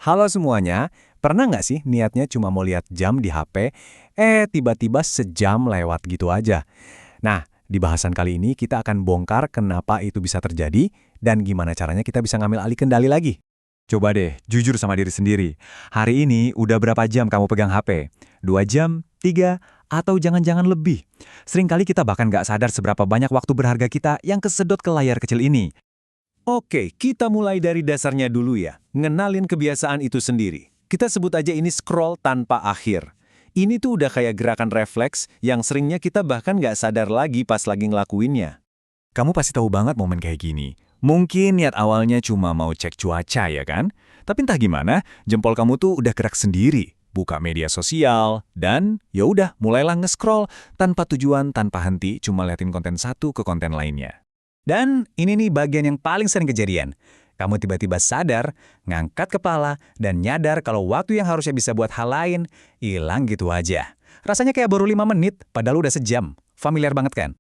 Halo semuanya, pernah nggak sih niatnya cuma mau lihat jam di HP, tiba-tiba sejam lewat gitu aja? Nah, di bahasan kali ini kita akan bongkar kenapa itu bisa terjadi dan gimana caranya kita bisa ngambil alih kendali lagi. Coba deh, jujur sama diri sendiri. Hari ini udah berapa jam kamu pegang HP? 2 jam? 3? Atau jangan-jangan lebih? Seringkali kita bahkan nggak sadar seberapa banyak waktu berharga kita yang kesedot ke layar kecil ini. Oke, kita mulai dari dasarnya dulu ya, ngenalin kebiasaan itu sendiri. Kita sebut aja ini scroll tanpa akhir. Ini tuh udah kayak gerakan refleks yang seringnya kita bahkan nggak sadar lagi pas lagi ngelakuinnya. Kamu pasti tahu banget momen kayak gini. Mungkin niat awalnya cuma mau cek cuaca ya kan? Tapi entah gimana, jempol kamu tuh udah gerak sendiri. Buka media sosial, dan ya udah mulailah nge-scroll tanpa tujuan, tanpa henti, cuma liatin konten satu ke konten lainnya. Dan ini nih bagian yang paling sering kejadian. Kamu tiba-tiba sadar, ngangkat kepala, dan nyadar kalau waktu yang harusnya bisa buat hal lain, hilang gitu aja. Rasanya kayak baru 5 menit, padahal udah sejam. Familiar banget kan?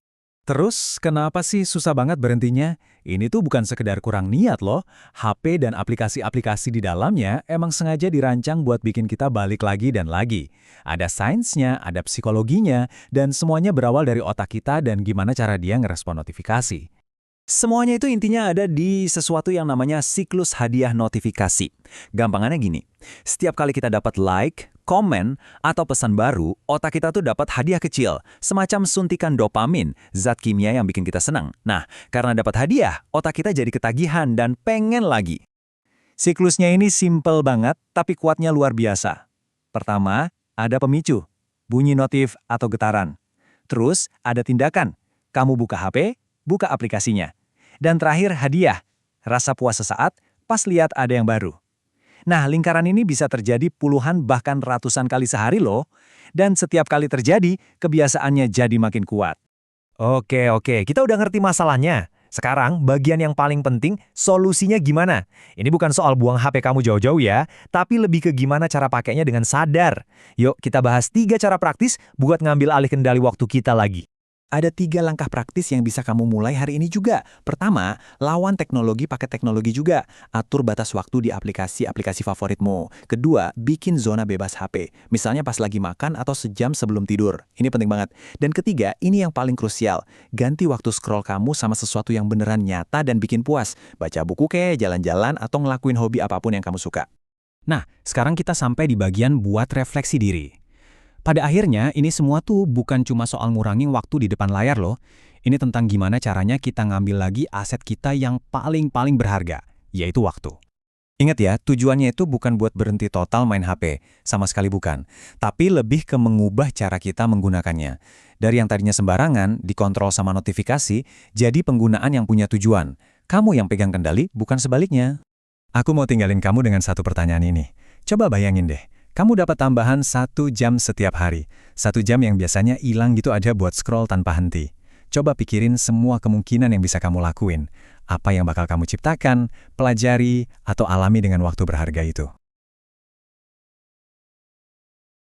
Terus, kenapa sih susah banget berhentinya? Ini tuh bukan sekedar kurang niat loh. HP dan aplikasi-aplikasi di dalamnya emang sengaja dirancang buat bikin kita balik lagi dan lagi. Ada sainsnya, ada psikologinya, dan semuanya berawal dari otak kita dan gimana cara dia ngerespon notifikasi. Semuanya itu intinya ada di sesuatu yang namanya siklus hadiah notifikasi. Gampangannya gini, setiap kali kita dapat like, komen, atau pesan baru, otak kita tuh dapat hadiah kecil, semacam suntikan dopamin, zat kimia yang bikin kita senang. Nah, karena dapat hadiah, otak kita jadi ketagihan dan pengen lagi. Siklusnya ini simple banget, tapi kuatnya luar biasa. Pertama, ada pemicu, bunyi notif atau getaran. Terus, ada tindakan, kamu buka HP, buka aplikasinya. Dan terakhir hadiah, rasa puas sesaat pas lihat ada yang baru. Nah, lingkaran ini bisa terjadi puluhan bahkan ratusan kali sehari loh. Dan setiap kali terjadi, kebiasaannya jadi makin kuat. Oke, kita udah ngerti masalahnya. Sekarang, bagian yang paling penting, solusinya gimana? Ini bukan soal buang HP kamu jauh-jauh ya, tapi lebih ke gimana cara pakainya dengan sadar. Yuk, kita bahas 3 cara praktis buat ngambil alih kendali waktu kita lagi. Ada 3 langkah praktis yang bisa kamu mulai hari ini juga. Pertama, lawan teknologi pakai teknologi juga. Atur batas waktu di aplikasi-aplikasi favoritmu. Kedua, bikin zona bebas HP. Misalnya pas lagi makan atau sejam sebelum tidur. Ini penting banget. Dan ketiga, ini yang paling krusial. Ganti waktu scroll kamu sama sesuatu yang beneran nyata dan bikin puas. Baca buku kek, jalan-jalan, atau ngelakuin hobi apapun yang kamu suka. Nah, sekarang kita sampai di bagian buat refleksi diri. Pada akhirnya, ini semua tuh bukan cuma soal ngurangin waktu di depan layar loh. Ini tentang gimana caranya kita ngambil lagi aset kita yang paling-paling berharga, yaitu waktu. Ingat ya, tujuannya itu bukan buat berhenti total main HP, sama sekali bukan. Tapi lebih ke mengubah cara kita menggunakannya. Dari yang tadinya sembarangan, dikontrol sama notifikasi, jadi penggunaan yang punya tujuan. Kamu yang pegang kendali, bukan sebaliknya. Aku mau tinggalin kamu dengan satu pertanyaan ini. Coba bayangin deh. Kamu dapat tambahan 1 jam setiap hari. 1 jam yang biasanya hilang gitu aja buat scroll tanpa henti. Coba pikirin semua kemungkinan yang bisa kamu lakuin. Apa yang bakal kamu ciptakan, pelajari, atau alami dengan waktu berharga itu.